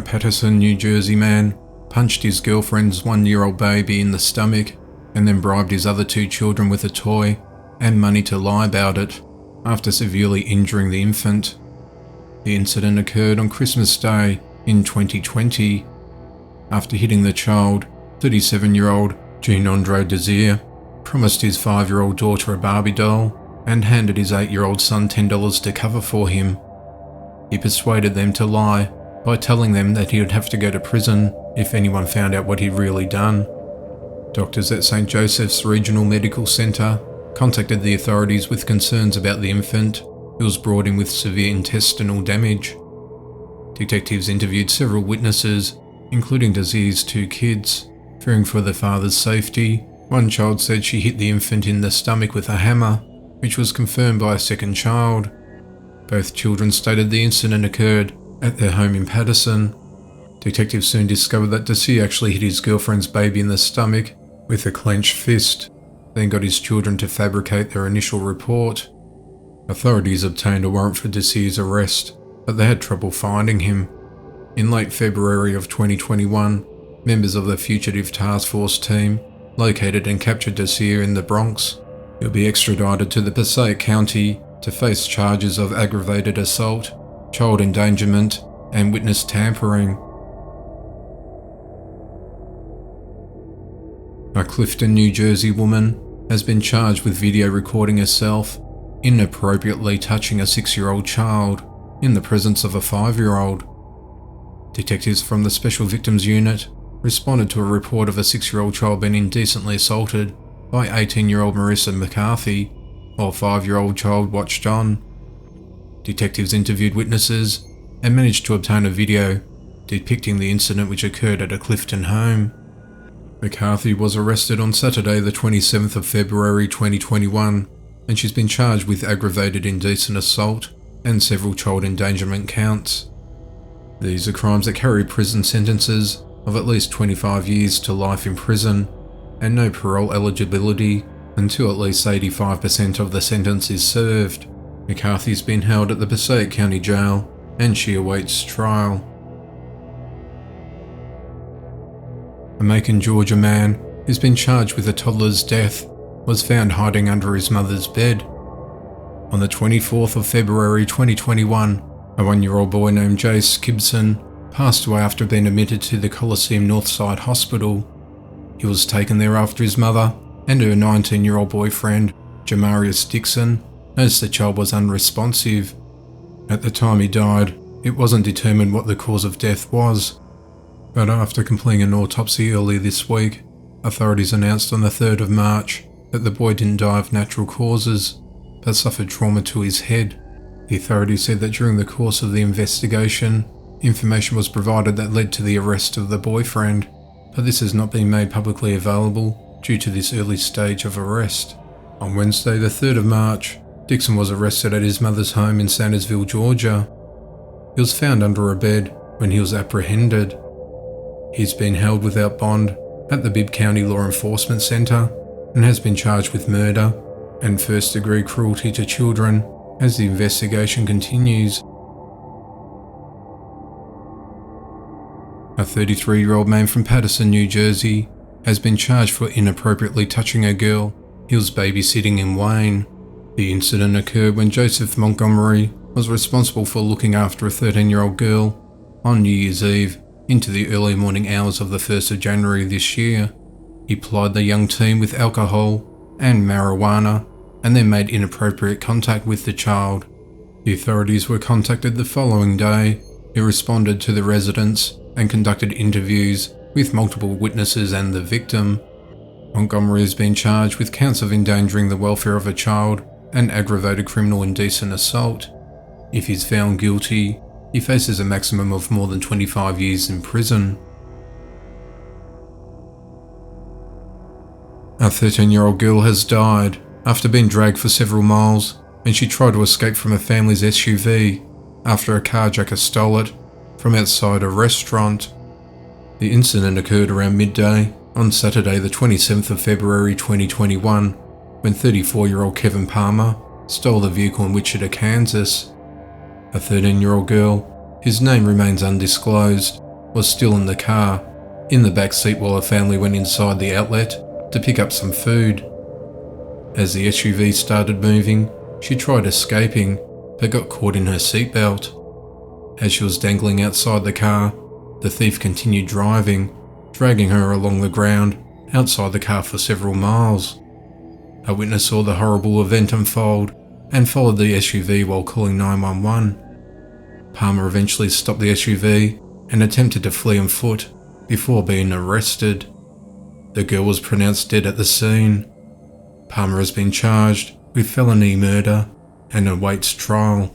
Paterson, New Jersey man punched his girlfriend's 1-year-old baby in the stomach and then bribed his other 2 children with a toy and money to lie about it after severely injuring the infant. The incident occurred on Christmas Day in 2020. After hitting the child, 37-year-old Jeanandre Desir promised his 5-year-old daughter a Barbie doll and handed his 8-year-old son $10 to cover for him. He persuaded them to lie by telling them that he would have to go to prison if anyone found out what he'd really done. Doctors at St. Joseph's Regional Medical Centre contacted the authorities with concerns about the infant, who was brought in with severe intestinal damage. Detectives interviewed several witnesses, including Desir's 2 kids, fearing for the father's safety. One child said she hit the infant in the stomach with a hammer, which was confirmed by a second child. Both children stated the incident occurred at their home in Paterson. Detectives soon discovered that Desir actually hit his girlfriend's baby in the stomach with a clenched fist, then got his children to fabricate their initial report. Authorities obtained a warrant for Desir's arrest, but they had trouble finding him. In late February of 2021, members of the Fugitive Task Force team located and captured Desir in the Bronx. He'll be extradited to the Passaic County to face charges of aggravated assault, child endangerment, and witness tampering. A Clifton, New Jersey woman has been charged with video recording herself inappropriately touching a 6-year-old child in the presence of a 5-year-old. Detectives from the Special Victims Unit responded to a report of a 6-year-old child being indecently assaulted by 18-year-old Marissa McCarthy, while a 5-year-old child watched on. Detectives interviewed witnesses and managed to obtain a video depicting the incident which occurred at a Clifton home. McCarthy was arrested on Saturday the 27th of February 2021, and she's been charged with aggravated indecent assault and several child endangerment counts. These are crimes that carry prison sentences of at least 25 years to life in prison and no parole eligibility until at least 85% of the sentence is served. McCarthy's been held at the Passaic County Jail and she awaits trial. A Macon, Georgia man who's been charged with a toddler's death was found hiding under his mother's bed. On the 24th of February 2021, a 1-year-old boy named Jace Gibson passed away after being admitted to the Coliseum Northside Hospital. He was taken there after his mother and her 19-year-old boyfriend, Jamarius Dixon, noticed the child was unresponsive. At the time he died, it wasn't determined what the cause of death was. But after completing an autopsy earlier this week, authorities announced on the 3rd of March that the boy didn't die of natural causes, but suffered trauma to his head. The authorities said that during the course of the investigation, information was provided that led to the arrest of the boyfriend, but this has not been made publicly available due to this early stage of arrest. On Wednesday, the 3rd of March, Dixon was arrested at his mother's home in Sandersville, Georgia. He was found under a bed when he was apprehended. He's been held without bond at the Bibb County Law Enforcement Center and has been charged with murder and first-degree cruelty to children as the investigation continues. A 33-year-old man from Paterson, New Jersey, has been charged for inappropriately touching a girl he was babysitting in Wayne. The incident occurred when Joseph Montgomery was responsible for looking after a 13-year-old girl on New Year's Eve into the early morning hours of the 1st of January this year. He plied the young teen with alcohol and marijuana and then made inappropriate contact with the child. The authorities were contacted the following day, who responded to the residence and conducted interviews with multiple witnesses and the victim. Montgomery has been charged with counts of endangering the welfare of a child and aggravated criminal indecent assault. If he's found guilty, he faces a maximum of more than 25 years in prison. A 13-year-old girl has died after being dragged for several miles when she tried to escape from a family's SUV after a carjacker stole it from outside a restaurant. The incident occurred around midday on Saturday the 27th of February 2021 when 34-year-old Kevin Palmer stole the vehicle in Wichita, Kansas. A 13-year-old girl, whose name remains undisclosed, was still in the car, in the back seat while her family went inside the outlet to pick up some food. As the SUV started moving, she tried escaping, but got caught in her seatbelt. As she was dangling outside the car, the thief continued driving, dragging her along the ground outside the car for several miles. A witness saw the horrible event unfold and followed the SUV while calling 911. Palmer eventually stopped the SUV and attempted to flee on foot before being arrested. The girl was pronounced dead at the scene. Palmer has been charged with felony murder and awaits trial.